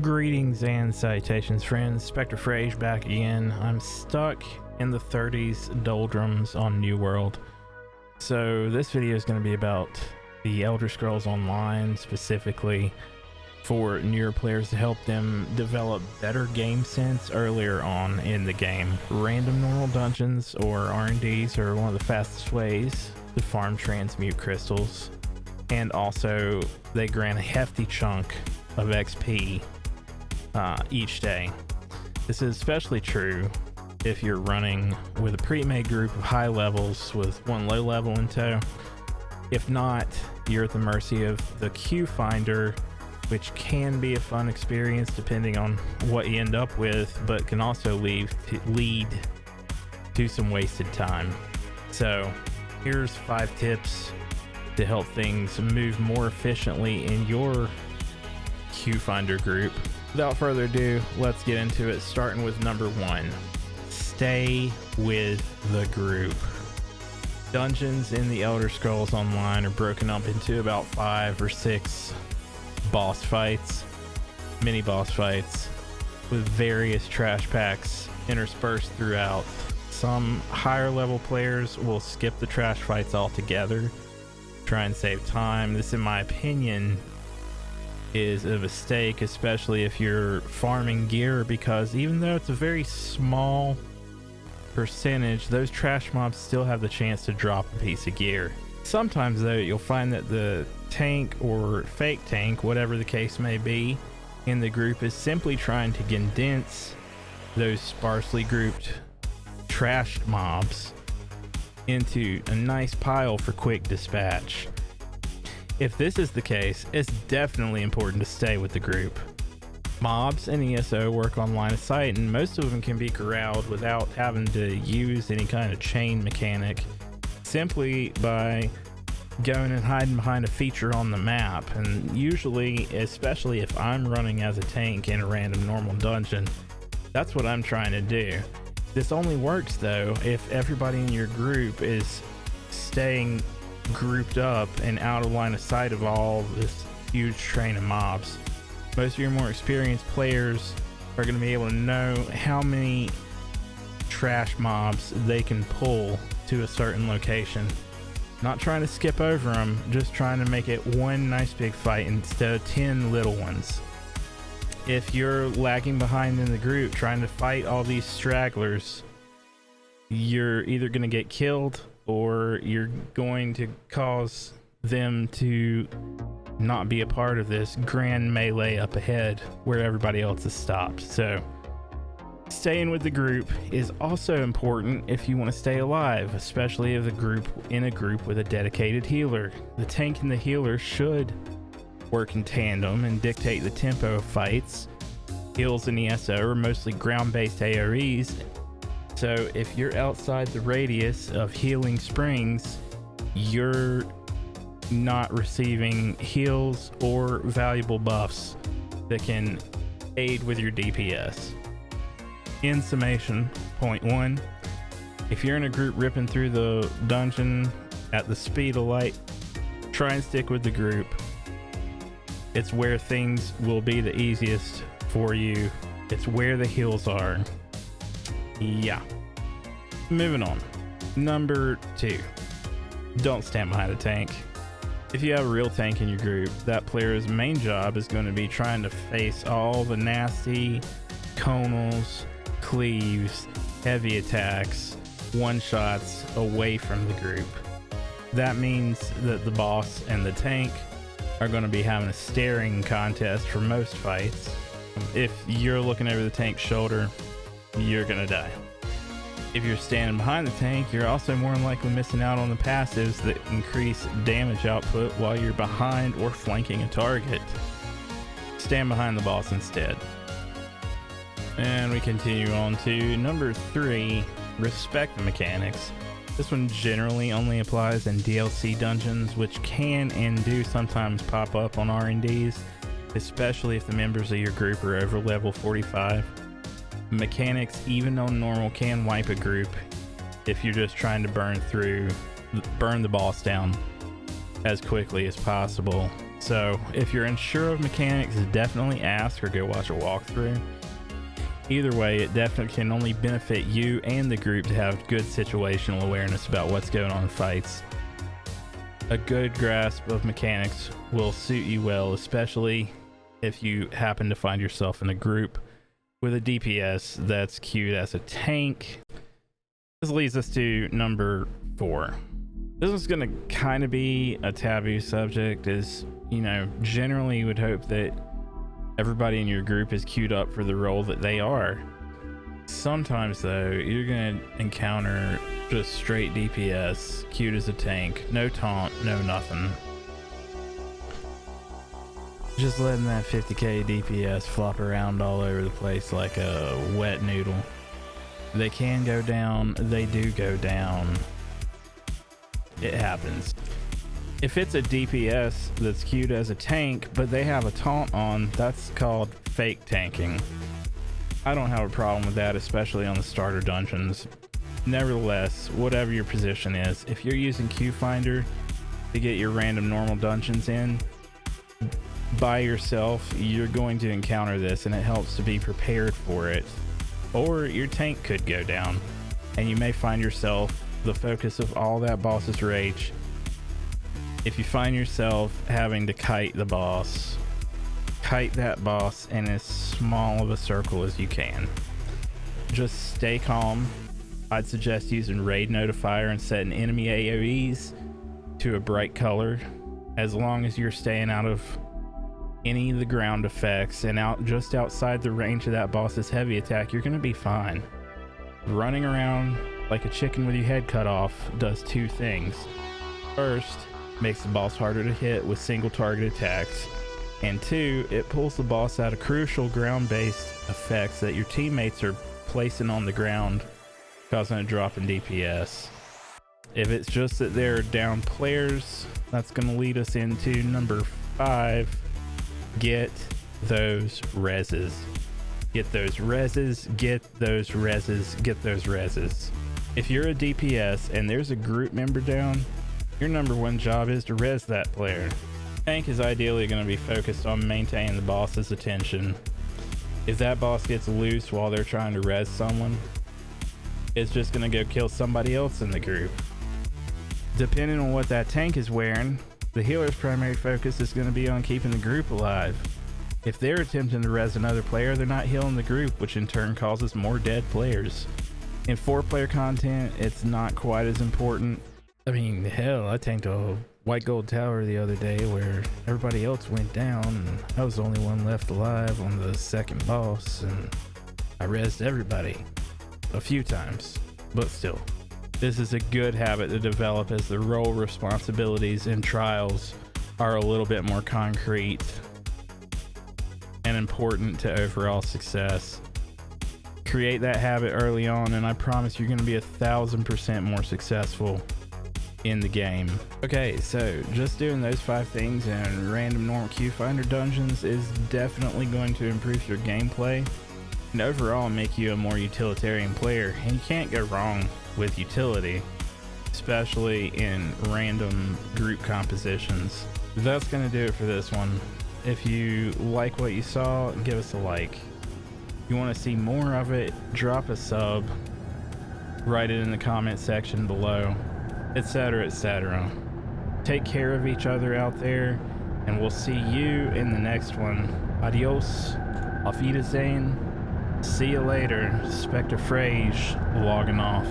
Greetings and salutations, friends. SpecTRe back again. I'm stuck in the 30s doldrums on New World. So this video is going to be about the Elder Scrolls Online, specifically for newer players to help them develop better game sense earlier on in the game. Random normal dungeons, or RNDs, are one of the fastest ways to farm transmute crystals, and also they grant a hefty chunk of XP each day. This is especially true if you're running with a pre-made group of high levels with one low level in tow. If not, you're at the mercy of the queue finder, which can be a fun experience depending on what you end up with, but can also lead to some wasted time. So here's 5 tips to help things move more efficiently in your queue finder group. Without further ado, let's get into it, starting with number 1. Stay with the group. Dungeons in the Elder Scrolls Online are broken up into about 5 or 6 boss fights, mini boss fights, with various trash packs interspersed throughout. Some higher level players will skip the trash fights altogether, try and save time. This, in my opinion, is a mistake, especially if you're farming gear, because even though it's a very small percentage, those trash mobs still have the chance to drop a piece of gear. Sometimes though, you'll find that the tank or fake tank, whatever the case may be, in the group is simply trying to condense those sparsely grouped trash mobs into a nice pile for quick dispatch. If this is the case, it's definitely important to stay with the group. Mobs and ESO work on line of sight, and most of them can be corralled without having to use any kind of chain mechanic, simply by going and hiding behind a feature on the map. And usually, especially if I'm running as a tank in a random normal dungeon, that's what I'm trying to do. This only works though if everybody in your group is staying grouped up and out of line of sight of all this huge train of mobs. Most of your more experienced players are going to be able to know how many trash mobs they can pull to a certain location. Not trying to skip over them, just trying to make it one nice big fight instead of 10 little ones. If you're lagging behind in the group trying to fight all these stragglers, you're either going to get killed or you're going to cause them to not be a part of this grand melee up ahead where everybody else is stopped. So staying with the group is also important if you want to stay alive, especially if in a group with a dedicated healer. The tank and the healer should work in tandem and dictate the tempo of fights. Heals and ESO are mostly ground-based AoEs, so if you're outside the radius of healing springs, you're not receiving heals or valuable buffs that can aid with your DPS. In summation, point 1, if you're in a group ripping through the dungeon at the speed of light, try and stick with the group. It's where things will be the easiest for you. It's where the heals are. Yeah. Moving on. Number 2. Don't stand behind a tank. If you have a real tank in your group, that player's main job is going to be trying to face all the nasty conals, cleaves, heavy attacks, one-shots away from the group. That means that the boss and the tank are going to be having a staring contest for most fights. If you're looking over the tank's shoulder, you're going to die. If you're standing behind the tank, you're also more than likely missing out on the passives that increase damage output while you're behind or flanking a target. Stand behind the boss instead. And we continue on to number 3, respect the mechanics. This one generally only applies in DLC dungeons, which can and do sometimes pop up on RNDs, especially if the members of your group are over level 45. Mechanics, even on normal, can wipe a group if you're just trying to burn the boss down as quickly as possible. So if you're unsure of mechanics, definitely ask or go watch a walkthrough. Either way, it definitely can only benefit you and the group to have good situational awareness about what's going on in fights. A good grasp of mechanics will suit you well, especially if you happen to find yourself in a group with a DPS that's queued as a tank. This leads us to number 4. This is going to kind of be a taboo subject, as you know, generally you would hope that everybody in your group is queued up for the role that they are. Sometimes though, you're going to encounter just straight DPS, queued as a tank, no taunt, no nothing. Just letting that 50k DPS flop around all over the place like a wet noodle. They can go down, they do go down. It happens. If it's a DPS that's queued as a tank, but they have a taunt on, that's called fake tanking. I don't have a problem with that, especially on the starter dungeons. Nevertheless, whatever your position is, if you're using Q Finder to get your random normal dungeons in by yourself, you're going to encounter this, and it helps to be prepared for it. Or your tank could go down, and you may find yourself the focus of all that boss's rage. If you find yourself having to kite the boss, kite that boss in as small of a circle as you can. Just stay calm. I'd suggest using Raid Notifier and setting enemy AoEs to a bright color. As long as you're staying out of any of the ground effects and just outside the range of that boss's heavy attack, you're gonna be fine. Running around like a chicken with your head cut off does 2 things. First, makes the boss harder to hit with single target attacks, and 2, it pulls the boss out of crucial ground-based effects that your teammates are placing on the ground, causing a drop in DPS. If it's just that they're down players, that's going to lead us into number 5. Get those reses. Get those reses, get those reses, get those reses. If you're a DPS and there's a group member down, your number 1 job is to res that player. Tank is ideally going to be focused on maintaining the boss's attention. If that boss gets loose while they're trying to res someone, it's just going to go kill somebody else in the group. Depending on what that tank is wearing, the healer's primary focus is going to be on keeping the group alive. If they're attempting to res another player, they're not healing the group, which in turn causes more dead players. In 4-player content, it's not quite as important. I mean, hell, I tanked a white gold tower the other day where everybody else went down and I was the only one left alive on the second boss, and I rezzed everybody a few times, but still. This is a good habit to develop as the role responsibilities and trials are a little bit more concrete and important to overall success. Create that habit early on, and I promise you're going to be 1,000% more successful in the game. Okay, so just doing those 5 things in random normal Q Finder dungeons is definitely going to improve your gameplay and overall make you a more utilitarian player, and you can't go wrong with utility, especially in random group compositions. That's going to do it for this one. If you like what you saw, give us a like. If you want to see more of it, drop a sub, write it in the comment section below, etc., etc. Take care of each other out there, and we'll see you in the next one. Adios, auf Wiedersehen, see you later. SpecTRe logging off.